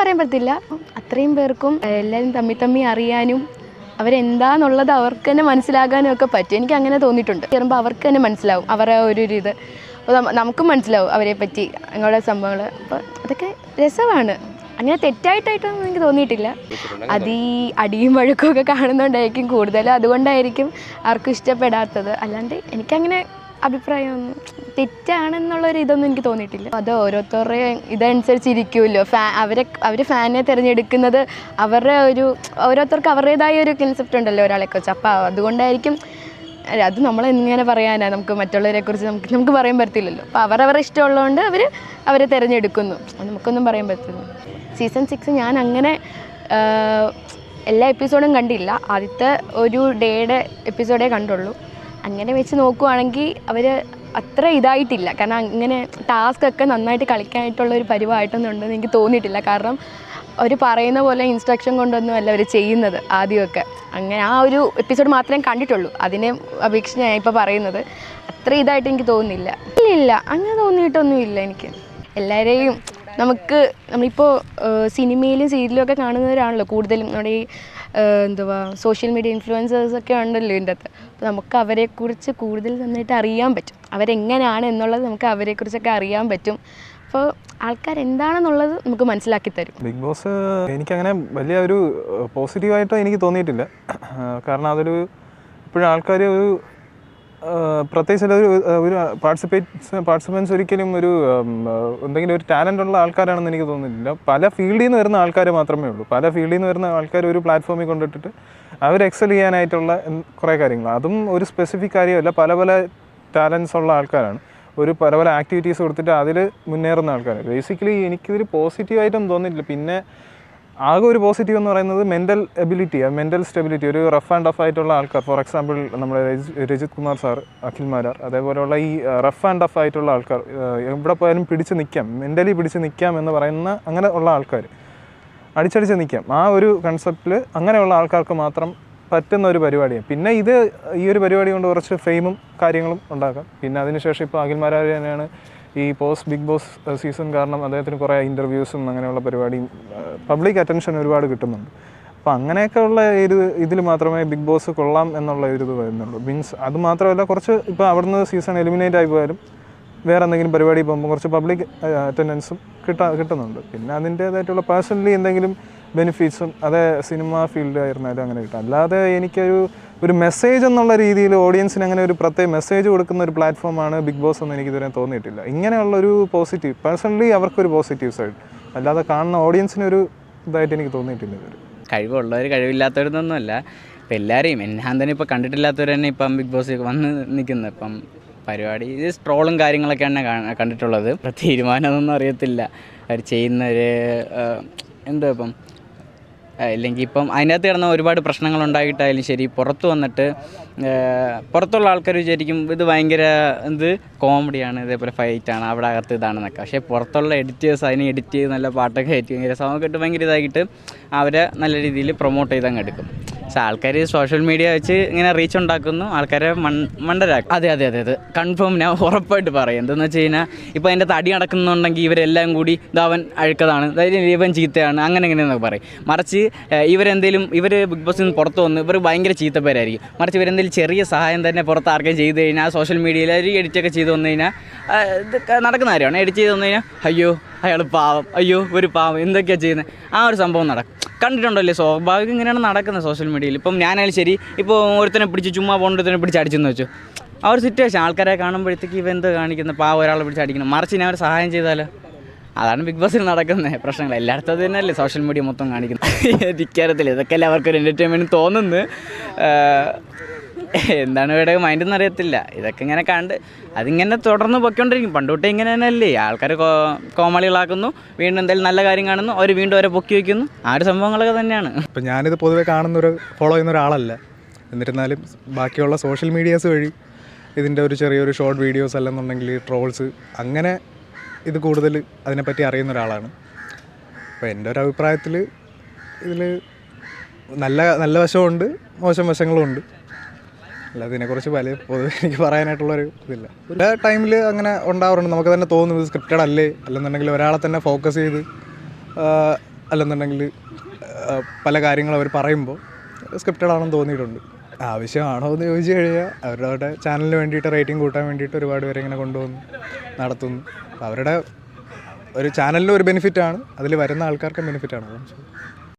പറയാൻ പറ്റില്ല. അത്രയും പേർക്കും എല്ലാവരും തമ്മി അറിയാനും അവരെന്താന്നുള്ളത് അവർക്ക് തന്നെ മനസ്സിലാകാനും ഒക്കെ പറ്റും. എനിക്ക് അങ്ങനെ തോന്നിയിട്ടുണ്ട്. കയറുമ്പോൾ അവർക്ക് തന്നെ മനസ്സിലാവും അവരുടെ ഒരു ഇത്. അപ്പോൾ നമുക്കും മനസ്സിലാവും അവരെ പറ്റി അങ്ങനെയുള്ള സംഭവങ്ങൾ. അപ്പോൾ അതൊക്കെ രസമാണ്. അങ്ങനെ തെറ്റായിട്ടൊന്നും എനിക്ക് തോന്നിയിട്ടില്ല. അത് ഈ അടിയും വഴക്കും ഒക്കെ കാണുന്നതുകൊണ്ടായിരിക്കും കൂടുതൽ. അതുകൊണ്ടായിരിക്കും ആർക്കും ഇഷ്ടപ്പെടാത്തത്. അല്ലാണ്ട് എനിക്കങ്ങനെ അഭിപ്രായമൊന്നും തെറ്റാണെന്നുള്ളൊരു ഇതൊന്നും എനിക്ക് തോന്നിയിട്ടില്ല. അത് ഓരോരുത്തരുടെ ഇതനുസരിച്ചിരിക്കുമല്ലോ. അവർ ഫാനിനെ തിരഞ്ഞെടുക്കുന്നത് അവരുടെ ഓരോരുത്തർക്ക് അവരുടേതായ ഒരു കൺസെപ്റ്റ് ഉണ്ടല്ലോ ഒരാളെക്കുറിച്ച്. അപ്പോൾ അതുകൊണ്ടായിരിക്കും. അത് നമ്മളെങ്ങനെ പറയാനാണ്, നമുക്ക് മറ്റുള്ളവരെക്കുറിച്ച് നമുക്ക് പറയാൻ പറ്റില്ലല്ലോ. അപ്പോൾ അവരവരുടെ ഇഷ്ടമുള്ളതുകൊണ്ട് അവരെ തിരഞ്ഞെടുക്കുന്നു. നമുക്കൊന്നും പറയാൻ പറ്റില്ല. സീസൺ 6 ഞാൻ അങ്ങനെ എല്ലാ എപ്പിസോഡും കണ്ടില്ല. ആദ്യത്തെ ഒരു ഡേയുടെ എപ്പിസോഡേ കണ്ടുള്ളൂ. അങ്ങനെ വെച്ച് നോക്കുവാണെങ്കിൽ അവർ അത്ര ഇതായിട്ടില്ല. കാരണം അങ്ങനെ ടാസ്കൊക്കെ നന്നായിട്ട് കളിക്കാനായിട്ടുള്ളൊരു പരിവായിട്ടൊന്നും ഉണ്ടെന്ന് എനിക്ക് തോന്നിയിട്ടില്ല. കാരണം അവർ പറയുന്ന പോലെ ഇൻസ്ട്രക്ഷൻ കൊണ്ടൊന്നുമല്ല അവർ ചെയ്യുന്നത് ആദ്യമൊക്കെ. അങ്ങനെ ആ ഒരു എപ്പിസോഡ് മാത്രമേ കണ്ടിട്ടുള്ളൂ. അതിനെ അപേക്ഷിച്ച് ഞാൻ ഇപ്പോൾ പറയുന്നത് അത്ര ഇതായിട്ട് എനിക്ക് തോന്നുന്നില്ല. ഇല്ല അങ്ങനെ തോന്നിയിട്ടൊന്നുമില്ല എനിക്ക്. എല്ലാവരെയും നമ്മളിപ്പോൾ സിനിമയിലും സീരിയലും ഒക്കെ കാണുന്നവരാണല്ലോ കൂടുതലും. നമ്മുടെ ഈ സോഷ്യൽ മീഡിയ ഇൻഫ്ലുവൻസേഴ്സൊക്കെ ഉണ്ടല്ലോ ഇതിൻ്റെ അകത്ത്. അപ്പോൾ നമുക്ക് അവരെക്കുറിച്ച് കൂടുതൽ നന്നായിട്ട് അറിയാൻ പറ്റും. അവരെങ്ങനെയാണ് എന്നുള്ളത് നമുക്ക് അവരെക്കുറിച്ചൊക്കെ അറിയാൻ പറ്റും. അപ്പോൾ ആൾക്കാരെന്താണെന്നുള്ളത് നമുക്ക് മനസ്സിലാക്കി തരും. ബിഗ് ബോസ് എനിക്കങ്ങനെ വലിയ ഒരു പോസിറ്റീവായിട്ട് എനിക്ക് തോന്നിയിട്ടില്ല. കാരണം അതൊരു ഇപ്പോഴും ആൾക്കാർ പ്രത്യേകിച്ച് ഒരു പാർട്ടിസിപ്പൻസ് ഒരിക്കലും എന്തെങ്കിലും ഒരു ടാലൻ്റ് ഉള്ള ആൾക്കാരാണെന്ന് എനിക്ക് തോന്നുന്നില്ല. പല ഫീൽഡിൽ നിന്ന് വരുന്ന ആൾക്കാർ മാത്രമേ ഉള്ളൂ. പല ഫീൽഡിൽ നിന്ന് വരുന്ന ആൾക്കാർ ഒരു പ്ലാറ്റ്ഫോമിൽ കൊണ്ടിട്ടിട്ട് അവർ എക്സൽ ചെയ്യാനായിട്ടുള്ള കുറേ കാര്യങ്ങൾ. അതും ഒരു സ്പെസിഫിക് കാര്യമല്ല. പല പല ടാലൻസ് ഉള്ള ആൾക്കാരാണ്. പല പല ആക്ടിവിറ്റീസ് കൊടുത്തിട്ട് അതിൽ മുന്നേറുന്ന ആൾക്കാർ. ബേസിക്കലി എനിക്കിതൊരു പോസിറ്റീവായിട്ടൊന്നും തോന്നിയിട്ടില്ല. പിന്നെ ആകെ ഒരു പോസിറ്റീവ് എന്ന് പറയുന്നത് മെൻ്റൽ സ്റ്റെബിലിറ്റി. ഒരു റഫ് ആൻഡ് ടഫ് ആയിട്ടുള്ള ആൾക്കാർ, ഫോർ എക്സാമ്പിൾ നമ്മുടെ രജിത് കുമാർ സാർ, അഖിൽ മാരാർ, അതേപോലെയുള്ള ഈ റഫ് ആൻഡ് ടഫ് ആയിട്ടുള്ള ആൾക്കാർ എവിടെ പോയാലും മെൻ്റലി പിടിച്ച് നിൽക്കാം എന്ന് പറയുന്ന അങ്ങനെ ഉള്ള ആൾക്കാർ, അടിച്ചടിച്ച് നിൽക്കാം. ആ ഒരു കൺസെപ്റ്റിൽ അങ്ങനെയുള്ള ആൾക്കാർക്ക് മാത്രം പറ്റുന്ന ഒരു പരിപാടിയാണ്. പിന്നെ ഈ ഒരു പരിപാടി കൊണ്ട് കുറച്ച് ഫെയിമും കാര്യങ്ങളും ഉണ്ടാക്കാം. പിന്നെ അതിനുശേഷം ഇപ്പോൾ അഖിൽ മാരാർ തന്നെയാണ് ഈ ബിഗ് ബോസ് സീസൺ കാരണം അദ്ദേഹത്തിന് കുറേ ഇൻ്റർവ്യൂസും അങ്ങനെയുള്ള പരിപാടിയും പബ്ലിക് അറ്റൻഷൻ ഒരുപാട് കിട്ടുന്നുണ്ട്. അപ്പോൾ അങ്ങനെയൊക്കെയുള്ള ഇതിൽ മാത്രമേ ബിഗ് ബോസ് കൊള്ളാം എന്നുള്ള ഒരു ഇത് വരുന്നുള്ളൂ. മീൻസ് അത് മാത്രമല്ല, കുറച്ച് ഇപ്പോൾ അവിടുന്ന് സീസൺ എലിമിനേറ്റ് ആയി പോയാലും വേറെ എന്തെങ്കിലും പരിപാടി പോകുമ്പോൾ കുറച്ച് പബ്ലിക് അറ്റൻഡൻസും കിട്ടുന്നുണ്ട്. പിന്നെ അതിൻ്റേതായിട്ടുള്ള പേഴ്സണലി എന്തെങ്കിലും ബെനിഫിറ്റ്സും അതേ സിനിമ ഫീൽഡ് ആയിരുന്നാലും അങ്ങനെ കിട്ടും. അല്ലാതെ എനിക്കൊരു മെസ്സേജ് എന്നുള്ള രീതിയിൽ ഓഡിയൻസിന് അങ്ങനെ ഒരു പ്രത്യേക മെസ്സേജ് കൊടുക്കുന്ന ഒരു പ്ലാറ്റ്ഫോമാണ് ബിഗ് ബോസ് എന്ന് എനിക്കിതുവരെ തോന്നിയിട്ടില്ല. ഇങ്ങനെയുള്ളൊരു പോസിറ്റീവ്, പേഴ്സണലി അവർക്കൊരു പോസിറ്റീവ് സൈഡ്, അല്ലാതെ കാണുന്ന ഓഡിയൻസിനൊരു ഇതായിട്ട് എനിക്ക് തോന്നിയിട്ടില്ല. കഴിവുള്ളവർ കഴിവില്ലാത്തവരെന്നൊന്നുമല്ല. ഇപ്പം എല്ലാവരെയും ഞാൻ തന്നെ ഇപ്പോൾ കണ്ടിട്ടില്ലാത്തവർ തന്നെ ഇപ്പം ബിഗ് ബോസ് വന്ന് നിൽക്കുന്നത്. ഇപ്പം പരിപാടി ഇത് ട്രോളും കാര്യങ്ങളൊക്കെയാണ് കണ്ടിട്ടുള്ളത്. തീരുമാനമൊന്നും അറിയത്തില്ല അവർ ചെയ്യുന്നവർ എന്തോ ഇപ്പം. ഇല്ലെങ്കിൽ ഇപ്പം അതിനകത്ത് കിടന്ന ഒരുപാട് പ്രശ്നങ്ങളുണ്ടായിട്ടായാലും ശരി, പുറത്ത് വന്നിട്ട് പുറത്തുള്ള ആൾക്കാർ വിചാരിക്കും ഇത് ഭയങ്കര കോമഡിയാണ്, ഇതേപോലെ ഫൈറ്റാണ്, അവിടെ അകത്ത് ഇതാണെന്നൊക്കെ. പക്ഷേ പുറത്തുള്ള എഡിറ്റേഴ്സ് അതിനെ എഡിറ്റ് ചെയ്ത് നല്ല പാട്ടൊക്കെ ആയിട്ട് ഭയങ്കര സൗണ്ടൊക്കെ ഇട്ട് ഭയങ്കര ഇതാക്കിയിട്ട് അവരെ നല്ല രീതിയിൽ പ്രൊമോട്ട് ചെയ്തങ്ങ് എടുക്കും. പക്ഷേ ആൾക്കാർ സോഷ്യൽ മീഡിയ വെച്ച് ഇങ്ങനെ റീച്ച് ഉണ്ടാക്കുന്നു, ആൾക്കാരെ മണ്ടരാക്കും. അതെ കൺഫേം ഞാൻ ഉറപ്പായിട്ട് പറയും. എന്തെന്ന് വെച്ച് കഴിഞ്ഞാൽ ഇപ്പോൾ അതിൻ്റെ തടി നടക്കുന്നുണ്ടെങ്കിൽ ഇവരെല്ലാം കൂടി ഇതവൻ അഴുക്കതാണ്, ഇവൻ ചീത്തയാണ്, അങ്ങനെ എങ്ങനെയെന്നൊക്കെ പറയും. മറിച്ച് ഇവർ ബിഗ് ബോസിൽ നിന്ന് പുറത്ത് വന്ന് ഇവർ ഭയങ്കര ചീത്തപ്പേരായിരിക്കും. മറിച്ച് ഇവരെന്തെങ്കിലും ചെറിയ സഹായം തന്നെ പുറത്ത് ആർക്കെങ്കിലും ചെയ്ത് കഴിഞ്ഞാൽ സോഷ്യൽ മീഡിയയിൽ അവർ എഡിറ്റൊക്കെ ചെയ്ത് വന്നു കഴിഞ്ഞാൽ ഇത് നടക്കുന്ന കാര്യമാണ്. എഡിറ്റ് ചെയ്ത് വന്നു കഴിഞ്ഞാൽ അയ്യോ അയാൾ പാവം, അയ്യോ ഒരു പാവം, എന്തൊക്കെയാണ് ചെയ്യുന്നത്, ആ ഒരു സംഭവം നടക്കും. കണ്ടിട്ടുണ്ടല്ലേ, സ്വാഭാവികം ഇങ്ങനെയാണ് നടക്കുന്നത് സോഷ്യൽ മീഡിയയിൽ. ഇപ്പം ഞാനായാലും ശരി, ഇപ്പോൾ ഒരുത്തനെ പിടിച്ച് ചുമ്മാ പോകണ്ടൊരുത്തനെ പിടിച്ച് അടിച്ചെന്ന് വെച്ചു, ആ ഒരു സിറ്റുവേഷൻ ആൾക്കാരെ കാണുമ്പോഴത്തേക്ക് ഇവ എന്തോ കാണിക്കുന്നത്, പാവം ഒരാളെ പിടിച്ച് അടിക്കണം. മറിച്ച് ഞാൻ ഒരു സഹായം ചെയ്താലോ, അതാണ് ബിഗ് ബോസിൽ നടക്കുന്നത് പ്രശ്നങ്ങൾ. എല്ലായിടത്തും അത് തന്നെയല്ലേ സോഷ്യൽ മീഡിയ മൊത്തം കാണിക്കുന്നത്. എനിക്കറിയത്തില്ല, ഇതൊക്കെയല്ലേ അവർക്കൊരു എൻ്റർടൈൻമെൻറ്റ് തോന്നുന്നു. എന്താണ് ഇവിടെ മൈൻഡെന്ന് അറിയത്തില്ല. ഇതൊക്കെ ഇങ്ങനെ അതിങ്ങനെ തുടർന്ന് പൊയ്ക്കൊണ്ടിരിക്കും. പണ്ടോട്ടേ ഇങ്ങനെ തന്നെയല്ലേ, ആൾക്കാർ കോമാളികളാക്കുന്നു, വീണ്ടും എന്തെങ്കിലും നല്ല കാര്യം കാണുന്നു, അവർ വീണ്ടും അവരെ പൊക്കി വയ്ക്കുന്നു, ആ ഒരു സംഭവങ്ങളൊക്കെ തന്നെയാണ്. ഇപ്പം ഞാനിത് പൊതുവെ ഫോളോ ചെയ്യുന്ന ഒരാളല്ല. എന്നിരുന്നാലും ബാക്കിയുള്ള സോഷ്യൽ മീഡിയാസ് വഴി ഇതിൻ്റെ ഒരു ചെറിയൊരു ഷോർട്ട് വീഡിയോസ് അല്ലെന്നുണ്ടെങ്കിൽ ട്രോൾസ്, അങ്ങനെ ഇത് കൂടുതൽ അതിനെപ്പറ്റി അറിയുന്ന ഒരാളാണ്. അപ്പോൾ എൻ്റെ ഒരു അഭിപ്രായത്തിൽ ഇതിൽ നല്ല വശമുണ്ട്, മോശം വശങ്ങളും ഉണ്ട്. അല്ല, ഇതിനെക്കുറിച്ച് പൊതുവെ എനിക്ക് പറയാനായിട്ടുള്ളൊരു ഇതില്ല. എല്ലാ ടൈമിൽ അങ്ങനെ ഉണ്ടാവാറുണ്ട്. നമുക്ക് തന്നെ തോന്നും ഇത് സ്ക്രിപ്റ്റഡ് അല്ലേ, അല്ലെന്നുണ്ടെങ്കിൽ ഒരാളെ തന്നെ ഫോക്കസ് ചെയ്ത് അല്ലെന്നുണ്ടെങ്കിൽ പല കാര്യങ്ങൾ അവർ പറയുമ്പോൾ സ്ക്രിപ്റ്റഡ് ആണെന്ന് തോന്നിയിട്ടുണ്ട്. ആവശ്യമാണോ എന്ന് ചോദിച്ചു കഴിഞ്ഞാൽ അവരുടെ ചാനലിന് വേണ്ടിയിട്ട് റേറ്റിംഗ് കൂട്ടാൻ വേണ്ടിയിട്ട് ഒരുപാട് പേരെ ഇങ്ങനെ കൊണ്ടുവന്ന് നടത്തുന്നു. അപ്പോൾ അവരുടെ ഒരു ചാനലിന് ഒരു ബെനിഫിറ്റാണ്, അതിൽ വരുന്ന ആൾക്കാർക്ക് ബെനിഫിറ്റാണ്.